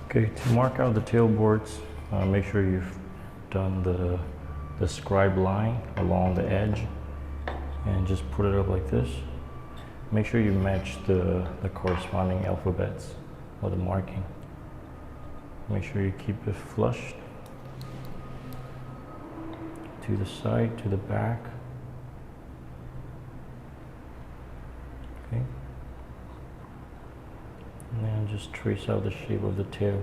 Okay, to mark out the tailboards, make sure you've done the scribe line along the edge and just put it up like this. Make sure you match the corresponding alphabets or the marking. Make sure you keep it flushed to the side, to the back. Okay. And then just trace out the shape of the tail.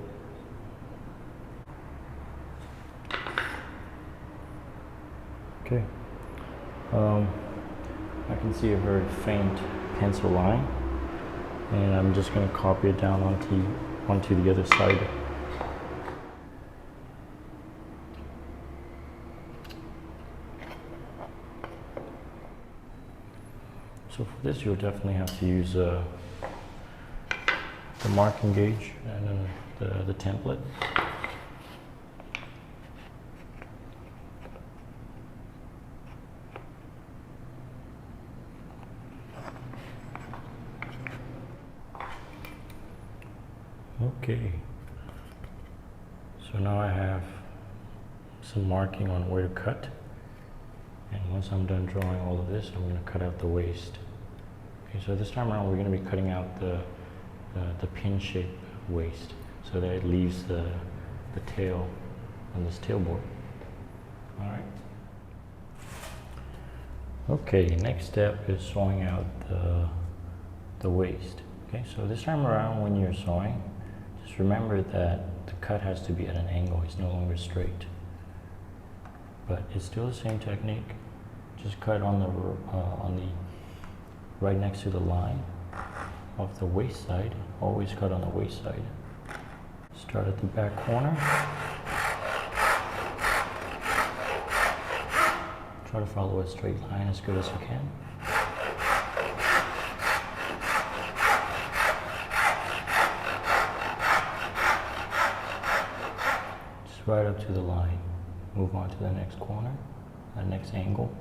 Okay. I can see a very faint pencil line, and I'm just going to copy it down onto the other side. So for this, you'll definitely have to use the marking gauge and then the template. Okay, so now I have some marking on where to cut, and once I'm done drawing all of this, I'm going to cut out the waist. Okay, so this time around we're going to be cutting out the pin shape waist so that it leaves the tail on this tailboard. Alright. Okay, next step is sawing out the waist. Okay, so this time around when you're sawing, just remember that the cut has to be at an angle. It's no longer straight. But it's still the same technique. Just cut on the right next to the line of the waist side. Always cut on the waist side. Start at the back corner. Try to follow a straight line as good as you can. Just right up to the line. Move on to the next corner, the next angle.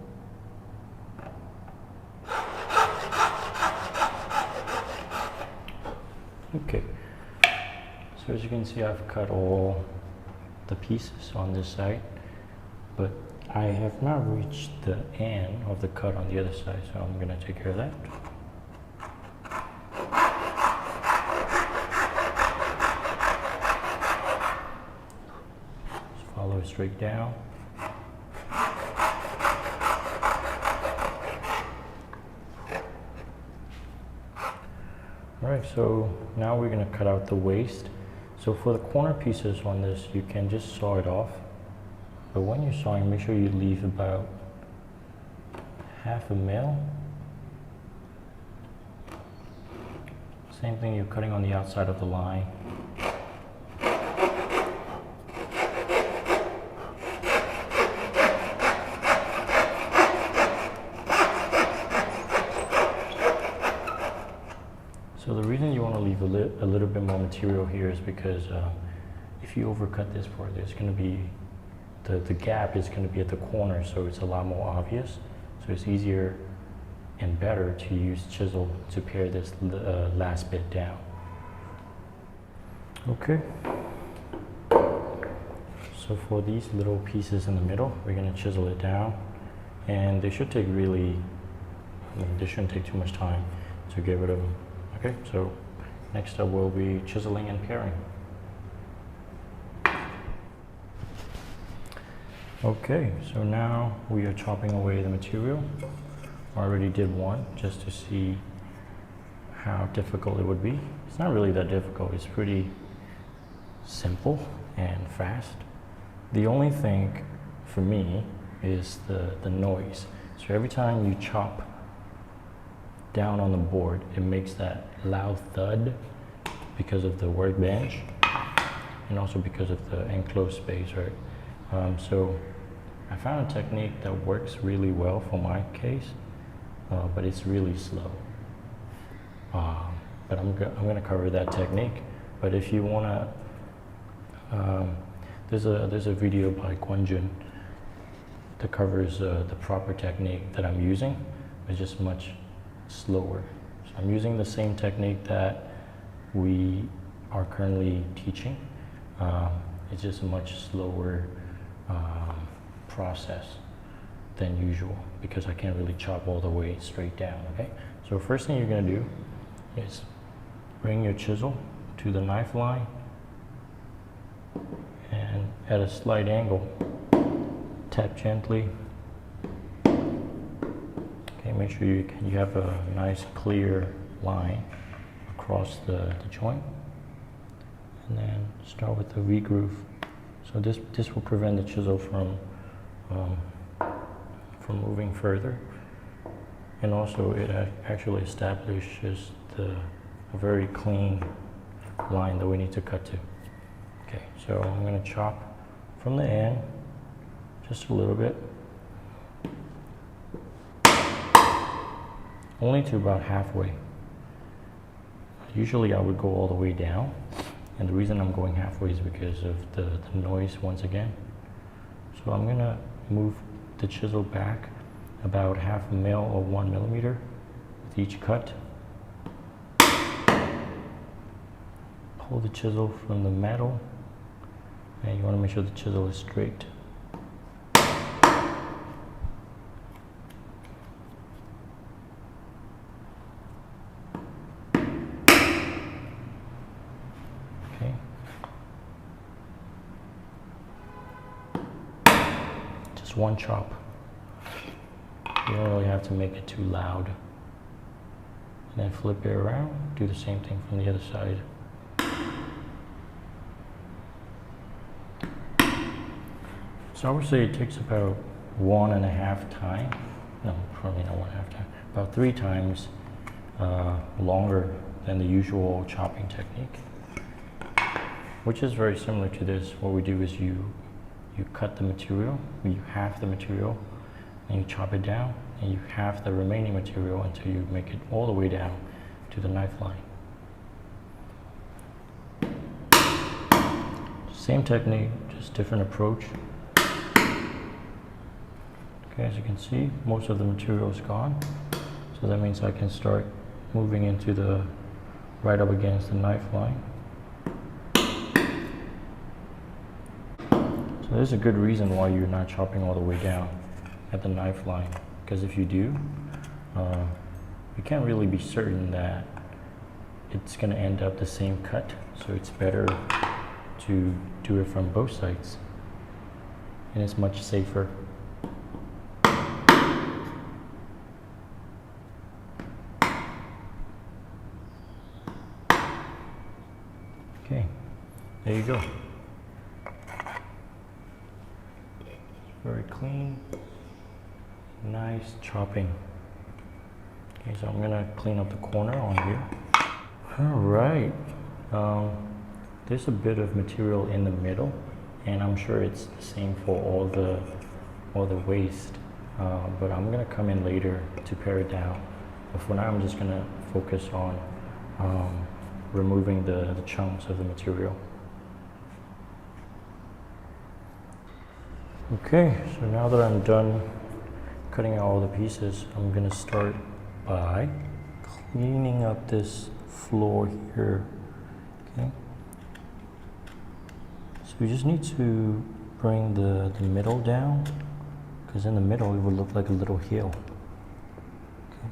Okay, so as you can see, I've cut all the pieces on this side, but I have not reached the end of the cut on the other side, so I'm going to take care of that. Just follow it straight down. Alright, so now we're going to cut out the waist. So for the corner pieces on this, you can just saw it off. But when you're sawing, make sure you leave about 1/2 mil. Same thing, you're cutting on the outside of the line. So the reason you want to leave a little bit more material here is because if you overcut this part, there's going to be, the gap is going to be at the corner, so it's a lot more obvious. So it's easier and better to use chisel to pare this last bit down. Okay. So for these little pieces in the middle, we're going to chisel it down, and they should take they shouldn't take too much time to get rid of them. Okay, so next up will be chiseling and paring. Okay, so now we are chopping away the material. I already did one just to see how difficult it would be. It's not really that difficult, it's pretty simple and fast. The only thing for me is the noise. So every time you chop down on the board, it makes that loud thud because of the workbench and also because of the enclosed space, right? So I found a technique that works really well for my case, but it's really slow. But I'm going to cover that technique. But if you want to, there's a video by Kwon that covers the proper technique that I'm using. It's just much slower. So I'm using the same technique that we are currently teaching. It's just a much slower process than usual because I can't really chop all the way straight down, okay? So first thing you're gonna do is bring your chisel to the knife line and at a slight angle, tap gently. Okay, make sure you have a nice clear line across the joint. And then start with the V-groove. So this will prevent the chisel from moving further. And also it actually establishes a very clean line that we need to cut to. Okay, so I'm going to chop from the end just a little bit. Only to about halfway. Usually I would go all the way down. And the reason I'm going halfway is because of the noise once again. So I'm going to move the chisel back about 1/2 mil or 1 millimeter with each cut. Pull the chisel from the metal, and you want to make sure the chisel is straight. Okay. Just one chop. You don't really have to make it too loud. And then flip it around, do the same thing from the other side. So I would say it takes about 1.5 times, no, probably not 1.5 times, about 3 times longer than the usual chopping technique, which is very similar to this. What we do is you cut the material, you halve the material, and you chop it down, and you halve the remaining material until you make it all the way down to the knife line. Same technique, just different approach. Okay, as you can see, most of the material is gone. So that means I can start moving into the right up against the knife line. So there's a good reason why you're not chopping all the way down at the knife line, because if you do, you can't really be certain that it's going to end up the same cut. So it's better to do it from both sides, and it's much safer. Okay, there you go. Very clean, nice chopping. Okay, so I'm gonna clean up the corner on here. All right, there's a bit of material in the middle, and I'm sure it's the same for all the waste. But I'm gonna come in later to pare it down. But for now, I'm just gonna focus on removing the chunks of the material. Okay, so now that I'm done cutting out all the pieces, I'm gonna start by cleaning up this floor here. Okay, so we just need to bring the middle down, because in the middle it would look like a little hill. Okay,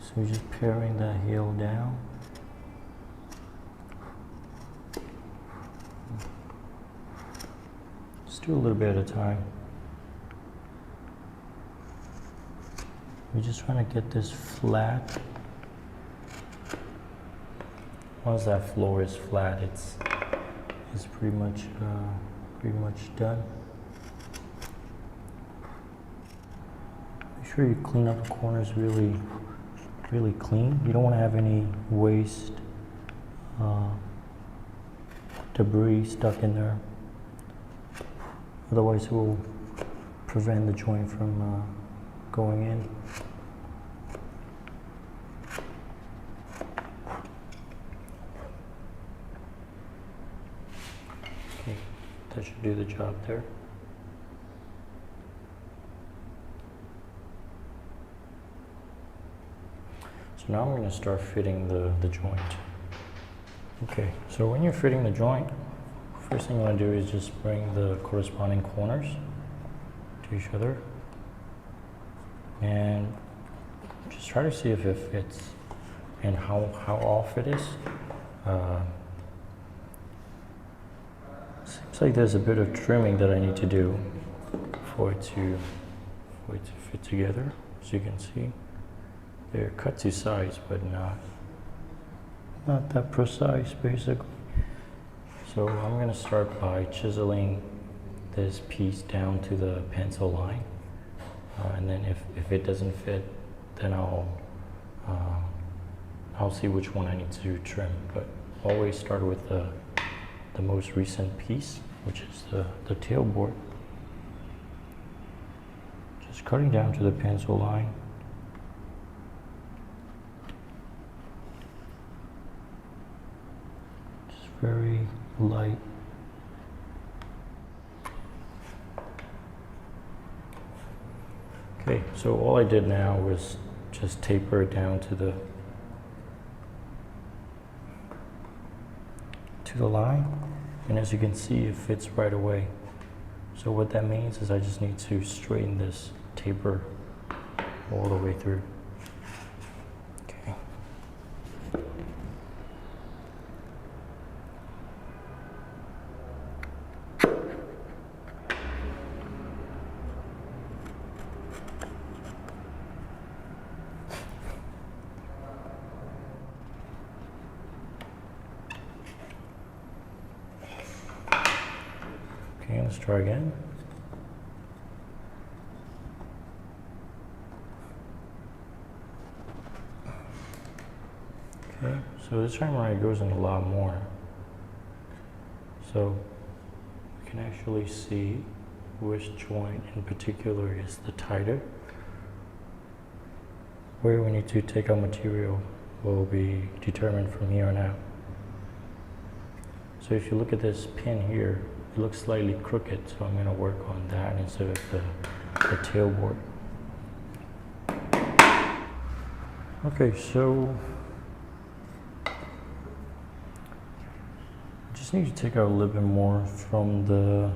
so we're just paring that hill down. Do a little bit at a time. We're just trying to get this flat. Once that floor is flat, it's pretty much done. Make sure you clean up the corners really clean. You don't want to have any waste, debris stuck in there. Otherwise, it will prevent the joint from going in. Okay, that should do the job there. So now I'm going to start fitting the joint. Okay, so when you're fitting the joint, first thing you want to do is just bring the corresponding corners to each other and just try to see if it fits and how off it is. Seems like there's a bit of trimming that I need to do for it to fit together. As you can see, they're cut to size, but not that precise, basically. So I'm going to start by chiseling this piece down to the pencil line, and then if it doesn't fit, then I'll see which one I need to trim. But always start with the most recent piece, which is the tailboard. Just cutting down to the pencil line. Just very light. Okay, so all I did now was just taper it down to the line, and as you can see, it fits right away. So what that means is I just need to straighten this taper all the way through. Okay. Okay, let's try again. Okay, so this time around it goes in a lot more. So we can actually see which joint in particular is the tighter. Where we need to take out material will be determined from here on out. So if you look at this pin here, it looks slightly crooked, so I'm going to work on that instead of the tailboard. Okay, so I just need to take out a little bit more from the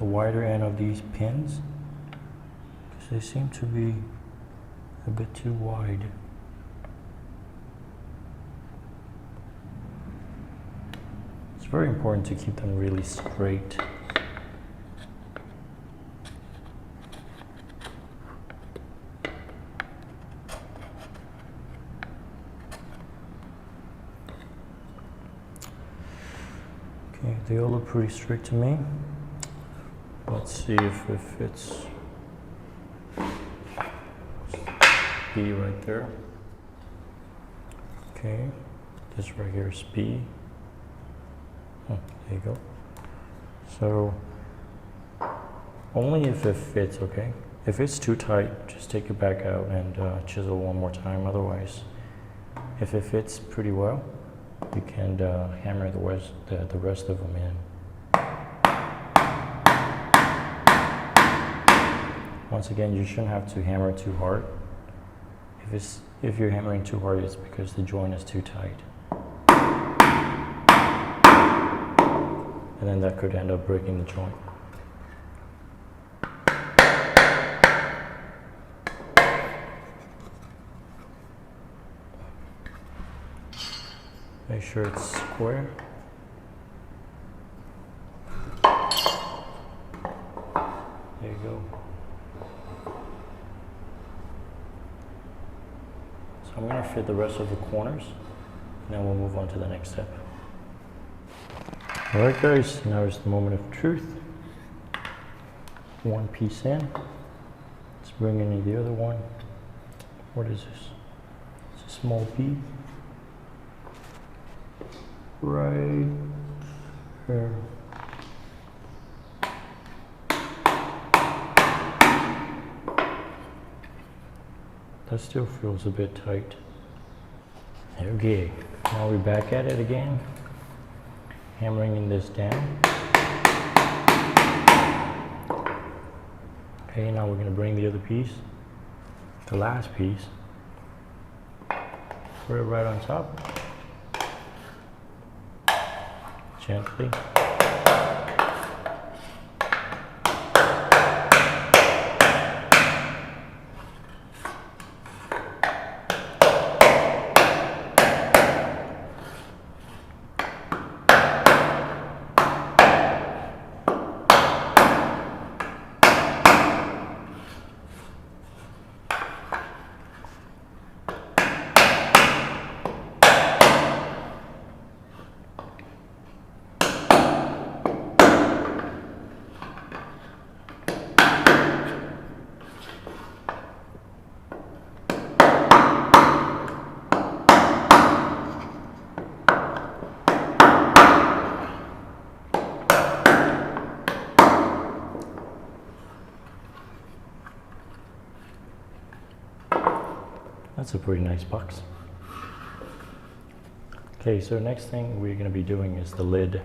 wider end of these pins, because they seem to be a bit too wide. It's very important to keep them really straight. Okay, they all look pretty straight to me. Let's see if it fits. B right there. Okay, this right here is B. Oh, there you go. So only if it fits, okay? If it's too tight, just take it back out and chisel one more time. Otherwise, if it fits pretty well, you can hammer the rest of them in. Once again, you shouldn't have to hammer too hard. If you're hammering too hard, it's because the joint is too tight. And then that could end up breaking the joint. Make sure it's square. There you go. So I'm going to fit the rest of the corners, and then we'll move on to the next step. Alright guys, now is the moment of truth. One piece in. Let's bring in the other one. What is this? It's a small piece. Right here. That still feels a bit tight. Okay, now we're back at it again. Hammering in this down. Okay, now we're going to bring the other piece, the last piece, put it right on top. Gently. That's a pretty nice box. Okay, so next thing we're going to be doing is the lid.